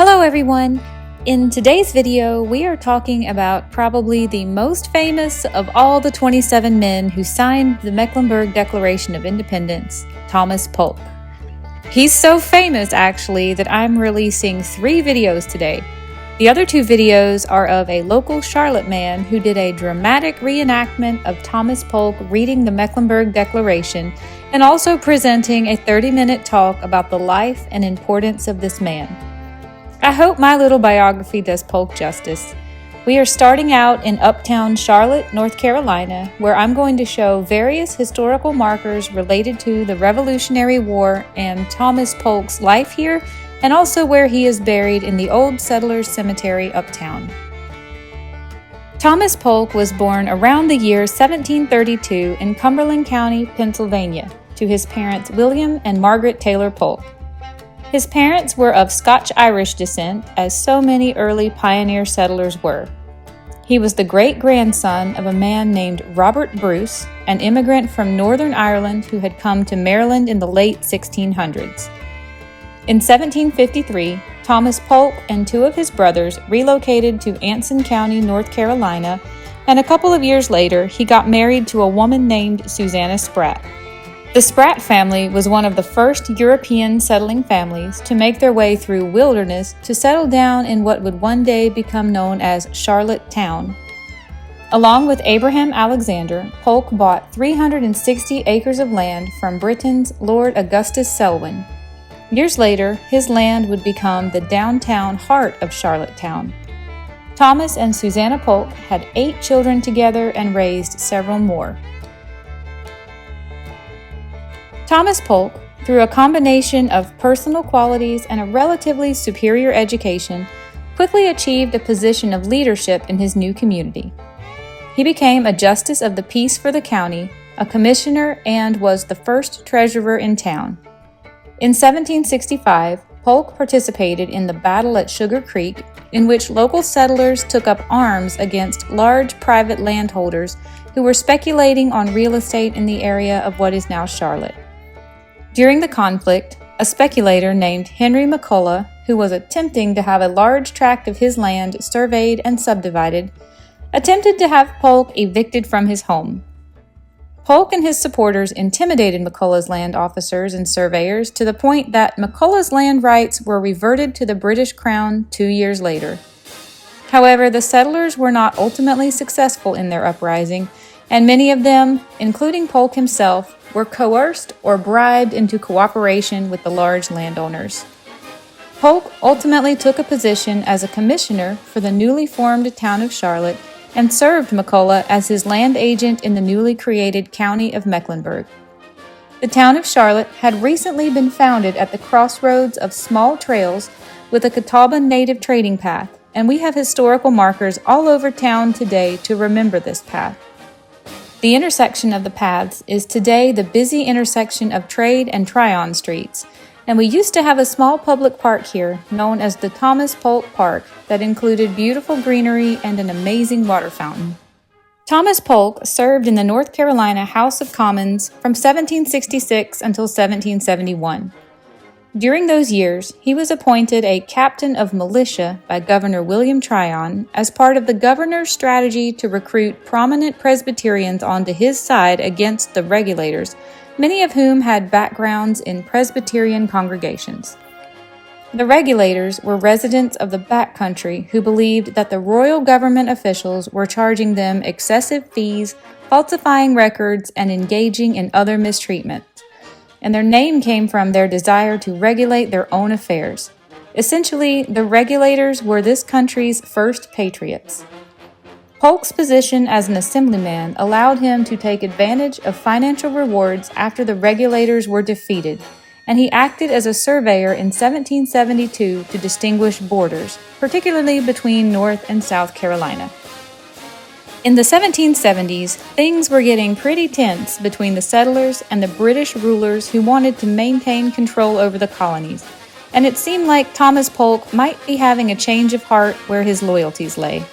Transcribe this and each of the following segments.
Hello everyone! In today's video, we are talking about probably the most famous of all the 27 men who signed the Mecklenburg Declaration of Independence, Thomas Polk. He's so famous actually that I'm releasing 3 videos today. The other 2 videos are of a local Charlotte man who did a dramatic reenactment of Thomas Polk reading the Mecklenburg Declaration and also presenting a 30-minute talk about the life and importance of this man. I hope my little biography does Polk justice. We are starting out in uptown Charlotte, North Carolina, where I'm going to show various historical markers related to the Revolutionary War and Thomas Polk's life here, and also where he is buried in the Old Settlers Cemetery uptown. Thomas Polk was born around the year 1732 in Cumberland County, Pennsylvania, to his parents William and Margaret Taylor Polk. His parents were of Scotch-Irish descent, as so many early pioneer settlers were. He was the great-grandson of a man named Robert Bruce, an immigrant from Northern Ireland who had come to Maryland in the late 1600s. In 1753, Thomas Polk and 2 of his brothers relocated to Anson County, North Carolina, and a couple of years later, he got married to a woman named Susanna Spratt. The Spratt family was one of the first European settling families to make their way through wilderness to settle down in what would one day become known as Charlotte Town. Along with Abraham Alexander, Polk bought 360 acres of land from Britain's Lord Augustus Selwyn. Years later, his land would become the downtown heart of Charlottetown. Thomas and Susanna Polk had 8 children together and raised several more. Thomas Polk, through a combination of personal qualities and a relatively superior education, quickly achieved a position of leadership in his new community. He became a justice of the peace for the county, a commissioner, and was the first treasurer in town. In 1765, Polk participated in the battle at Sugar Creek, in which local settlers took up arms against large private landholders who were speculating on real estate in the area of what is now Charlotte. During the conflict, a speculator named Henry McCullough, who was attempting to have a large tract of his land surveyed and subdivided, attempted to have Polk evicted from his home. Polk and his supporters intimidated McCullough's land officers and surveyors to the point that McCullough's land rights were reverted to the British Crown 2 years later. However, the settlers were not ultimately successful in their uprising, and many of them, including Polk himself, were coerced or bribed into cooperation with the large landowners. Polk ultimately took a position as a commissioner for the newly formed town of Charlotte and served McCullough as his land agent in the newly created county of Mecklenburg. The town of Charlotte had recently been founded at the crossroads of small trails with a Catawba native trading path, and we have historical markers all over town today to remember this path. The intersection of the paths is today the busy intersection of Trade and Tryon Streets, and we used to have a small public park here known as the Thomas Polk Park that included beautiful greenery and an amazing water fountain. Thomas Polk served in the North Carolina House of Commons from 1766 until 1771. During those years, he was appointed a captain of militia by Governor William Tryon as part of the governor's strategy to recruit prominent Presbyterians onto his side against the Regulators, many of whom had backgrounds in Presbyterian congregations. The Regulators were residents of the backcountry who believed that the royal government officials were charging them excessive fees, falsifying records, and engaging in other mistreatment. And their name came from their desire to regulate their own affairs. Essentially, the Regulators were this country's first patriots. Polk's position as an assemblyman allowed him to take advantage of financial rewards after the Regulators were defeated, and he acted as a surveyor in 1772 to distinguish borders, particularly between North and South Carolina. In the 1770s, things were getting pretty tense between the settlers and the British rulers who wanted to maintain control over the colonies, and it seemed like Thomas Polk might be having a change of heart where his loyalties lay.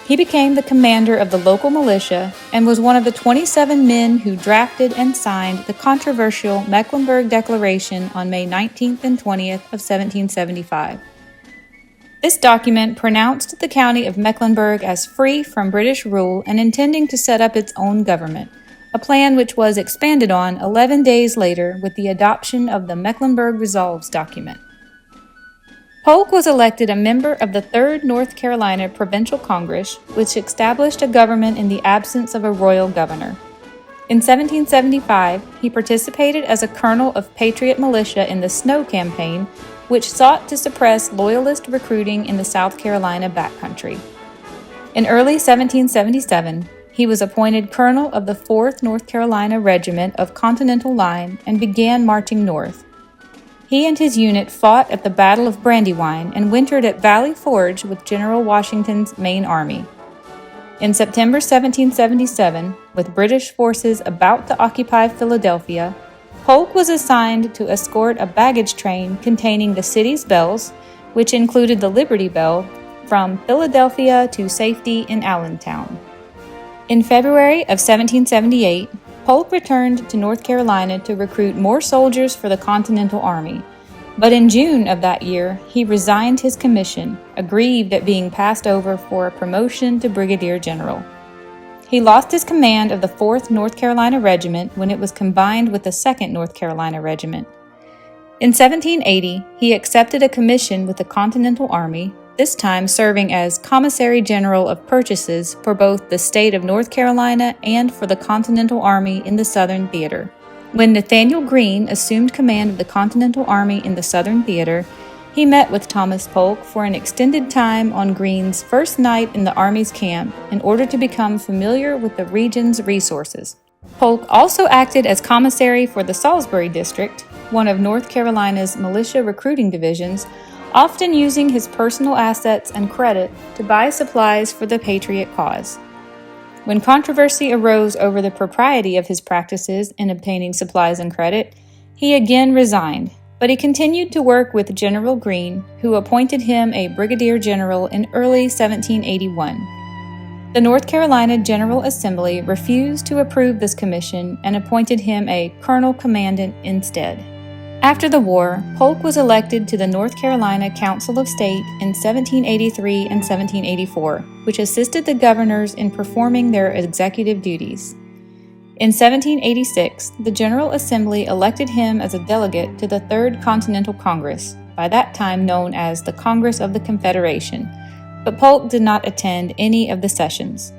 He became the commander of the local militia and was one of the 27 men who drafted and signed the controversial Mecklenburg Declaration on May 19th and 20th of 1775. This document pronounced the county of Mecklenburg as free from British rule and intending to set up its own government, a plan which was expanded on 11 days later with the adoption of the Mecklenburg Resolves document. Polk was elected a member of the 3rd North Carolina Provincial Congress, which established a government in the absence of a royal governor. In 1775, he participated as a colonel of Patriot militia in the Snow Campaign, which sought to suppress Loyalist recruiting in the South Carolina backcountry. In early 1777, he was appointed colonel of the 4th North Carolina Regiment of Continental Line and began marching north. He and his unit fought at the Battle of Brandywine and wintered at Valley Forge with General Washington's main army. In September 1777, with British forces about to occupy Philadelphia, Polk was assigned to escort a baggage train containing the city's bells, which included the Liberty Bell, from Philadelphia to safety in Allentown. In February of 1778, Polk returned to North Carolina to recruit more soldiers for the Continental Army, but in June of that year, he resigned his commission, aggrieved at being passed over for a promotion to brigadier general. He lost his command of the 4th North Carolina Regiment when it was combined with the 2nd North Carolina Regiment. In 1780, he accepted a commission with the Continental Army, this time serving as Commissary General of Purchases for both the state of North Carolina and for the Continental Army in the Southern Theater. When Nathaniel Greene assumed command of the Continental Army in the Southern Theater, he met with Thomas Polk for an extended time on Greene's first night in the Army's camp in order to become familiar with the region's resources. Polk also acted as commissary for the Salisbury District, one of North Carolina's militia recruiting divisions, often using his personal assets and credit to buy supplies for the Patriot cause. When controversy arose over the propriety of his practices in obtaining supplies and credit, he again resigned, but he continued to work with General Greene, who appointed him a brigadier general in early 1781. The North Carolina General Assembly refused to approve this commission and appointed him a colonel commandant instead. After the war, Polk was elected to the North Carolina Council of State in 1783 and 1784, which assisted the governors in performing their executive duties. In 1786, the General Assembly elected him as a delegate to the 3rd Continental Congress, by that time known as the Congress of the Confederation, but Polk did not attend any of the sessions.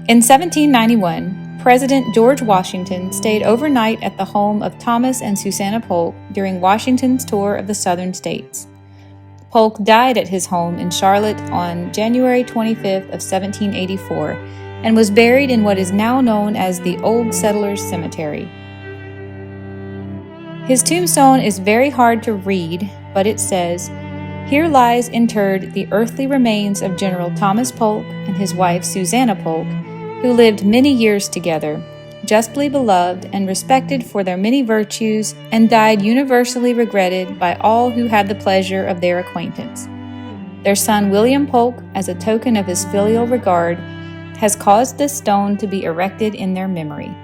In 1791, President George Washington stayed overnight at the home of Thomas and Susanna Polk during Washington's tour of the Southern states. Polk died at his home in Charlotte on January 25th of 1784 and was buried in what is now known as the Old Settlers Cemetery. His tombstone is very hard to read, but it says, "Here lies interred the earthly remains of General Thomas Polk and his wife Susanna Polk, who lived many years together, justly beloved and respected for their many virtues, and died universally regretted by all who had the pleasure of their acquaintance. Their son William Polk, as a token of his filial regard, has caused this stone to be erected in their memory."